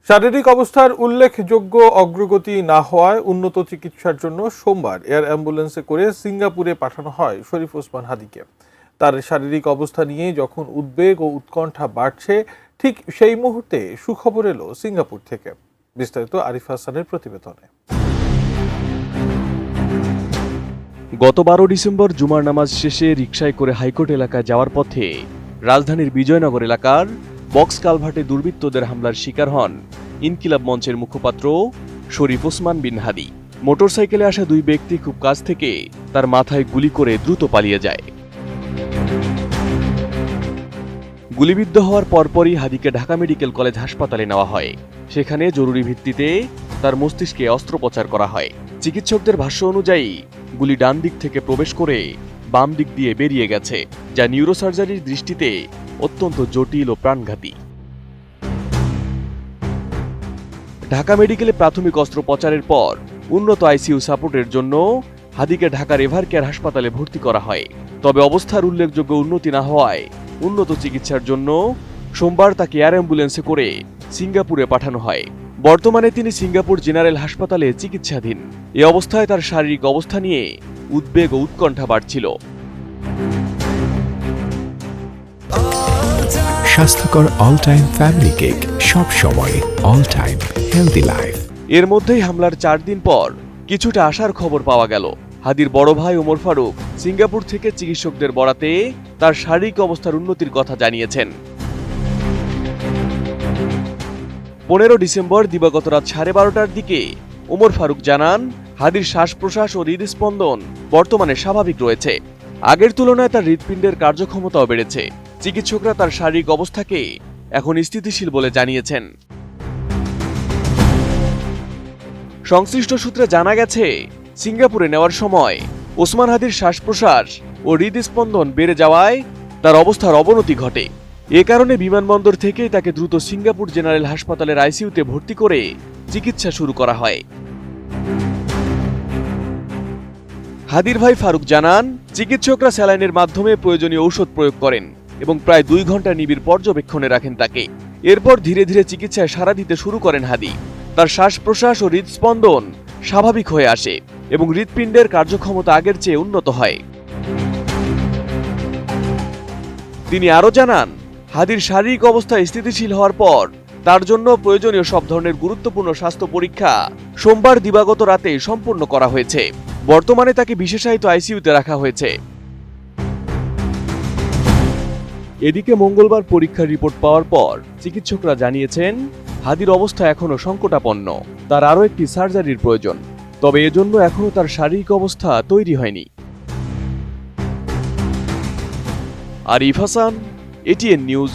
শারীরিক অবস্থার উল্লেখযোগ্য অগ্রগতি না হওয়ায় উন্নত চিকিৎসার জন্য সোমবার এয়ার অ্যাম্বুলেন্সে করে সিঙ্গাপুরে পাঠানো হয় শরীফ ওসমান হাদীকে। তার শারীরিক অবস্থা নিয়ে যখন উদ্বেগ ও উৎকণ্ঠা বাড়ছে, ঠিক সেই মুহূর্তে সুখবর এলো সিঙ্গাপুর থেকে। বিস্তারিত আরিফ হাসানের প্রতিবেদনে। গত 12 ডিসেম্বর জুমার নামাজ শেষে রিকশায় করে হাইকোর্ট এলাকায় যাওয়ার পথে রাজধানীর বিজয়নগর এলাকার বক্স কালভার্টে দুর্বৃত্তদের হামলার শিকার হন ইনকিলাব মঞ্চের মুখপাত্র শরীফ ওসমান বিন হাদী। মোটরসাইকেলে আসা দুই ব্যক্তি খুব কাছ থেকে তার মাথায় গুলি করে দ্রুত পালিয়ে যায়। গুলিবিদ্ধ হওয়ার পরপরই হাদীকে ঢাকা মেডিকেল কলেজ হাসপাতালে নেওয়া হয়। সেখানে জরুরি ভিত্তিতে তার মস্তিষ্কে অস্ত্রোপচার করা হয়। চিকিৎসকদের ভাষ্য অনুযায়ী গুলি ডান দিক থেকে প্রবেশ করে বাম দিক দিয়ে বেরিয়ে গেছে, যা নিউরোসার্জারির দৃষ্টিতে অত্যন্ত জটিল ও প্রাণঘাতী। ঢাকা মেডিকেলে প্রাথমিক অস্ত্রোপচারের পর উন্নত আইসিইউ সাপোর্টের জন্য হাদীকে ঢাকার এভার কেয়ার হাসপাতালে ভর্তি করা হয়। তবে অবস্থার উল্লেখযোগ্য উন্নতি না হওয়ায় উন্নত চিকিৎসার জন্য সোমবার তাকে এয়ার অ্যাম্বুলেন্সে করে সিঙ্গাপুরে পাঠানো হয়। বর্তমানে তিনি সিঙ্গাপুর জেনারেল হাসপাতালে চিকিৎসাধীন। এ অবস্থায় তার শারীরিক অবস্থা নিয়ে উদ্বেগ ও উৎকণ্ঠা বাড়ছিল। স্বাস্থ্যকর অল টাইম ফ্যামিলি কেক, সব সময় অল টাইম হেলদি লাইফ। এর মধ্যেই হামলার 4 দিন পর কিছুটা আশার খবর পাওয়া গেল। হাদীর বড় ভাই ওমর ফারুক সিঙ্গাপুর থেকে চিকিৎসকদের বরাতে তার শারীরিক অবস্থার উন্নতির কথা জানিয়েছেন। 15 ডিসেম্বর দিবাগত রাত 12:30টার দিকে ওমর ফারুক জানান, হাদীর শ্বাস প্রশ্বাস ও হৃদস্পন্দন বর্তমানে স্বাভাবিক রয়েছে। আগের তুলনায় তার হৃৎপিণ্ডের কার্যক্ষমতাও বেড়েছে। চিকিৎসকরা তার শারীরিক অবস্থাকে এখন স্থিতিশীল বলে জানিয়েছেন। সংশ্লিষ্ট সূত্রে জানা গেছে, সিঙ্গাপুরে নেওয়ার সময় ওসমান হাদীর শ্বাস প্রশ্বাস ও হৃদস্পন্দন বেড়ে যাওয়ায় তার অবস্থার অবনতি ঘটে। এ কারণে বিমানবন্দর থেকেই তাকে দ্রুত সিঙ্গাপুর জেনারেল হাসপাতালের আইসিইউতে ভর্তি করে চিকিৎসা শুরু করা হয়। হাদীর ভাই ফারুক জানান, চিকিৎসকরা স্যালাইনের মাধ্যমে প্রয়োজনীয় ঔষধ প্রয়োগ করেন এবং প্রায় 2 ঘন্টা নিবিড় পর্যবেক্ষণে রাখেন তাকে। এরপর ধীরে ধীরে চিকিৎসায় সাড়া দিতে শুরু করেন হাদী। তার শ্বাস প্রশ্বাস ও হৃদস্পন্দন স্বাভাবিক হয়ে আসে এবং হৃৎপিণ্ডের কার্যক্ষমতা আগের চেয়ে উন্নত হয়। তিনি আরও জানান, হাদীর শারীরিক অবস্থা স্থিতিশীল হওয়ার পর তার জন্য প্রয়োজনীয় সব ধরনের গুরুত্বপূর্ণ স্বাস্থ্য পরীক্ষা সোমবার দিবাগত রাতে সম্পূর্ণ করা হয়েছে। বর্তমানে তাকে বিশেষায়িত আইসিইউতে রাখা হয়েছে। এদিকে মঙ্গলবার পরীক্ষার রিপোর্ট পাওয়ার পর চিকিৎসকরা জানিয়েছেন, হাদীর অবস্থা এখনও সংকটাপন্ন। তার আরও একটি সার্জারির প্রয়োজন, তবে এজন্য এখনও তার শারীরিক অবস্থা তৈরি হয়নি। Arif Hasan, ATN news.